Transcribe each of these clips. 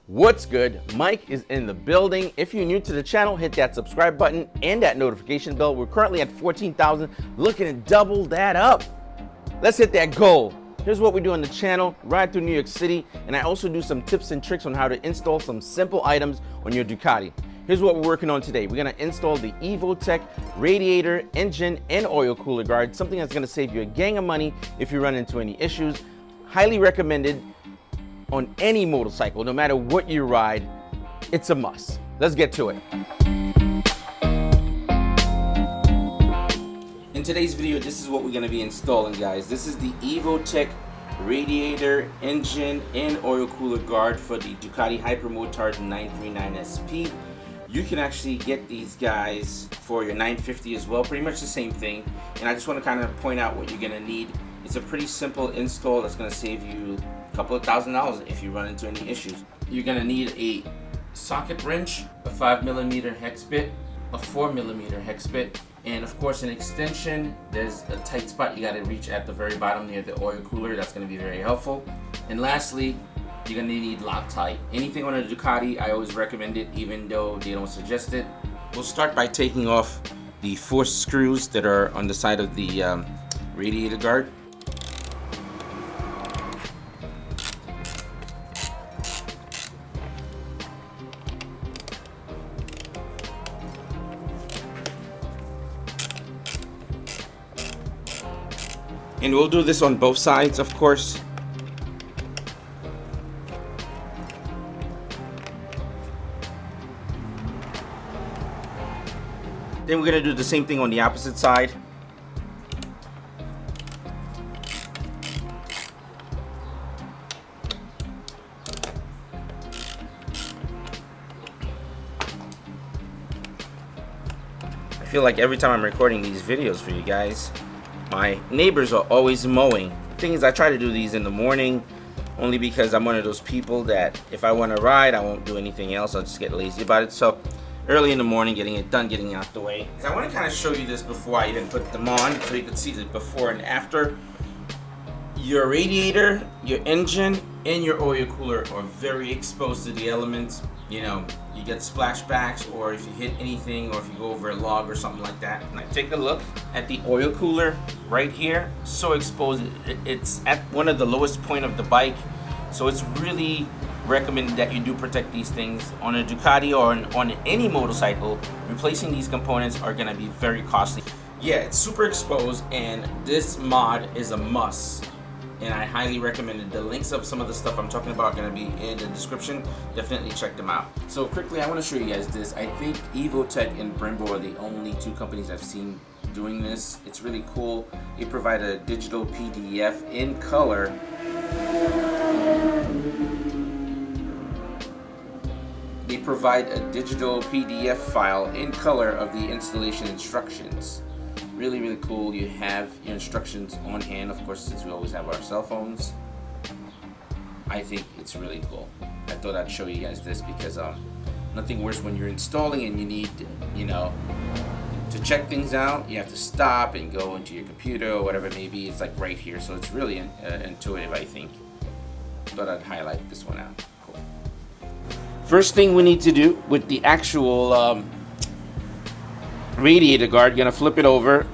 What's good? Mike is in the building. If you're new to the channel, hit that subscribe button and that notification bell. We're currently at 14,000, looking to double that up. Let's hit that goal. Here's what we do on the channel: ride through New York City, and I also do some tips and tricks on how to install some simple items on your Ducati. Here's what we're working on today. We're gonna install the Evotech radiator, engine, and oil cooler guard, something that's gonna save you a gang of money if you run into any issues. Highly recommended on any motorcycle, no matter what you ride. It's a must. Let's get to it. In today's video, this is what we're gonna be installing, guys. This is the Evotech radiator, engine, and oil cooler guard for the Ducati Hypermotard 939 SP. You can actually get these guys for your 950 as well, pretty much the same thing. And I just want to kind of point out what you're gonna need. It's a pretty simple install that's gonna save you a couple of $1,000s if you run into any issues. You're gonna need a socket wrench, a 5mm hex bit, a 4mm hex bit, and of course an extension. There's a tight spot you gotta reach at the very bottom near the oil cooler. That's gonna be very helpful. And lastly, you're gonna need Loctite. Anything on a Ducati, I always recommend it, even though they don't suggest it. We'll start by taking off the 4 screws that are on the side of the radiator guard. And we'll do this on both sides, of course. Then we're gonna do the same thing on the opposite side. I feel like every time I'm recording these videos for you guys, my neighbors are always mowing. The thing is, I try to do these in the morning only because I'm one of those people that if I want to ride, I won't do anything else. I'll just get lazy about it. So early in the morning, getting it done, getting out the way. So I want to kind of show you this before I even put them on, so you can see the before and after. Your radiator, your engine, and your oil cooler are very exposed to the elements. You know, you get splashbacks, or if you hit anything, or if you go over a log or something like that. Now take a look at the oil cooler right here. So exposed, it's at one of the lowest point of the bike. So it's really recommended that you do protect these things. On a Ducati or on any motorcycle, replacing these components are gonna be very costly. Yeah, it's super exposed, and this mod is a must. And I highly recommend it. The links of some of the stuff I'm talking about are going to be in the description. Definitely check them out. So quickly, I want to show you guys this. I think Evotech and Brembo are the only 2 companies I've seen doing this. It's really cool. They provide a digital PDF in color. They provide a digital PDF file in color of the installation instructions. Really, really cool. You have your instructions on hand, of course, since we always have our cell phones. I think it's really cool. I thought I'd show you guys this because nothing worse when you're installing and you need, you know, to check things out. You have to stop and go into your computer or whatever it may be. It's like right here, so it's really intuitive, I think. Thought I'd highlight this one out. Cool. First thing we need to do with the actual radiator guard, gonna flip it over.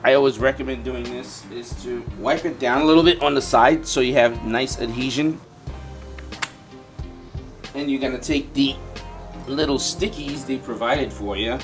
I always recommend doing this is to wipe it down a little bit on the side so you have nice adhesion. And you're gonna take the little stickies they provided for you,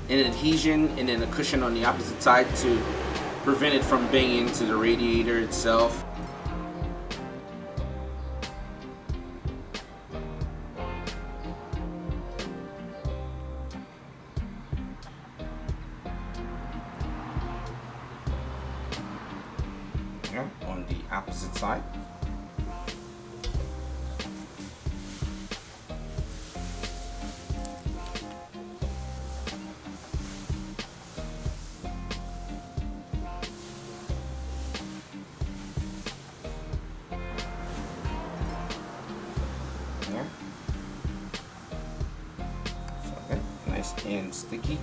an adhesion, and then a cushion on the opposite side to prevent it from banging into the radiator itself. On the opposite side. There. So okay, nice and sticky.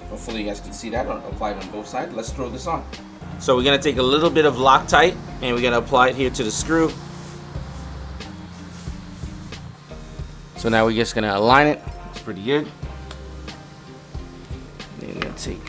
Hopefully you guys can see that. I'll apply it on both sides. Let's throw this on. So we're gonna take a little bit of Loctite And we're gonna apply it here to the screw. So now we're just gonna align it. It's pretty good. Then we're gonna take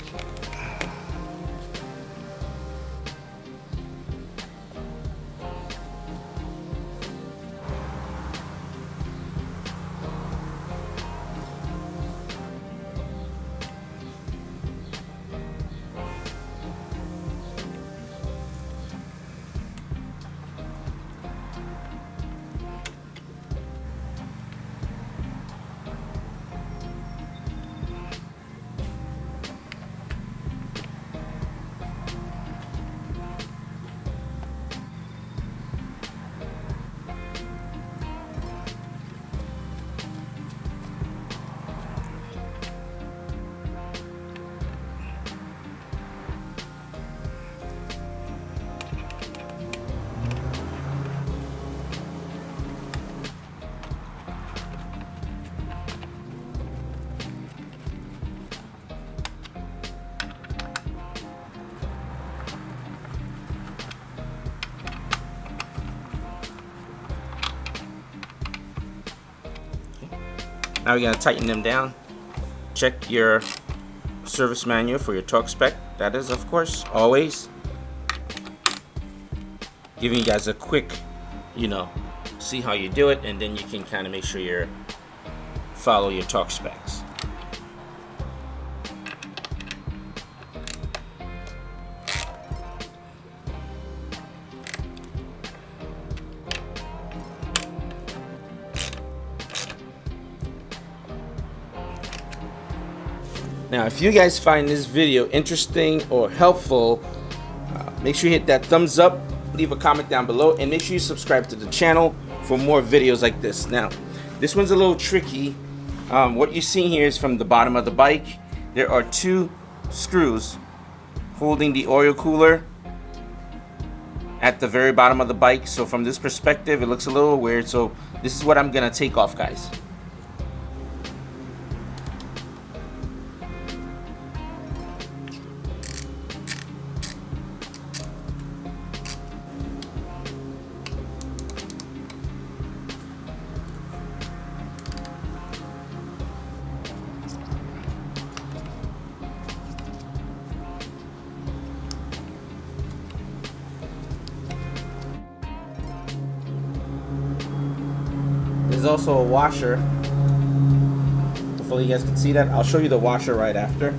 Now we're going to tighten them down. Check your service manual for your torque spec. That is, of course, always giving you guys a quick, see how you do it, and then you can kind of make sure you follow your torque specs. Now, if you guys find this video interesting or helpful, make sure you hit that thumbs up, leave a comment down below, and make sure you subscribe to the channel for more videos like this. Now, this one's a little tricky. What you're seeing here is from the bottom of the bike. There are two screws holding the oil cooler at the very bottom of the bike. So from this perspective, it looks a little weird. So this is what I'm gonna take off, guys. There's also a washer. Hopefully you guys can see that. I'll show you the washer right after.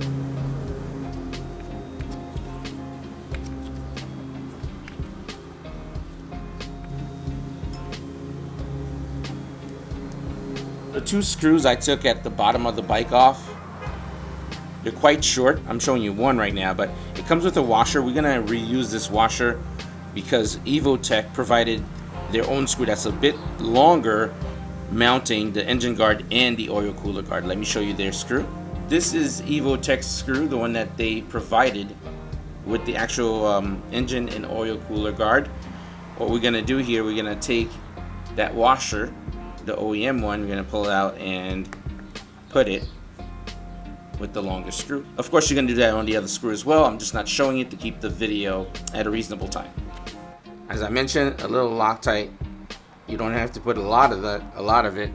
The two screws I took at the bottom of the bike off. They're quite short. I'm showing you one right now, but it comes with a washer. We're gonna reuse this washer because Evotech provided their own screw that's a bit longer, mounting the engine guard and the oil cooler guard. Let me show you their screw. This is Evotech's screw, the one that they provided with the actual engine and oil cooler guard. What we're gonna do here, we're gonna take that washer, the OEM one, we're gonna pull it out and put it with the longer screw. Of course, you're gonna do that on the other screw as well. I'm just not showing it to keep the video at a reasonable time. As I mentioned, a little Loctite. You don't have to put a lot of it.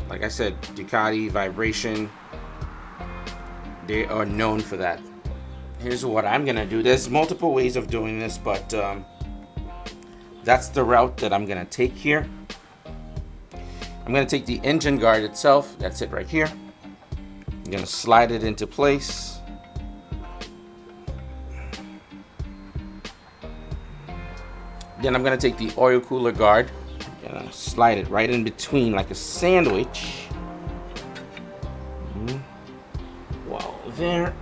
Like I said, Ducati vibration, they are known for that. Here's what I'm gonna do. There's multiple ways of doing this, but that's the route that I'm gonna take here. I'm gonna take the engine guard itself. That's it right here. I'm gonna slide it into place. Then I'm gonna take the oil cooler guard. Gonna slide it right in between like a sandwich. Wow, there.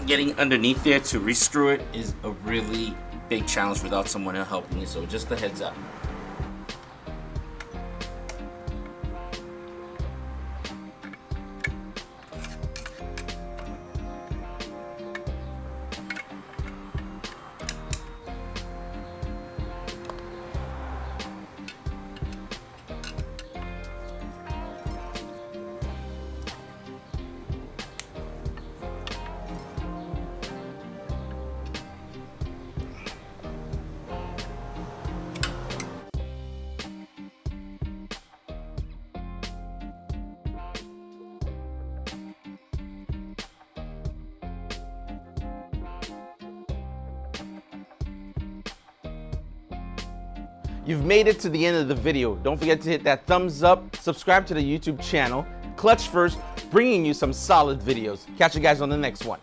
Getting underneath there to rescrew it is a really big challenge without someone to help me, so just a heads up. You've made it to the end of the video. Don't forget to hit that thumbs up, subscribe to the YouTube channel. Clutch First, bringing you some solid videos. Catch you guys on the next one.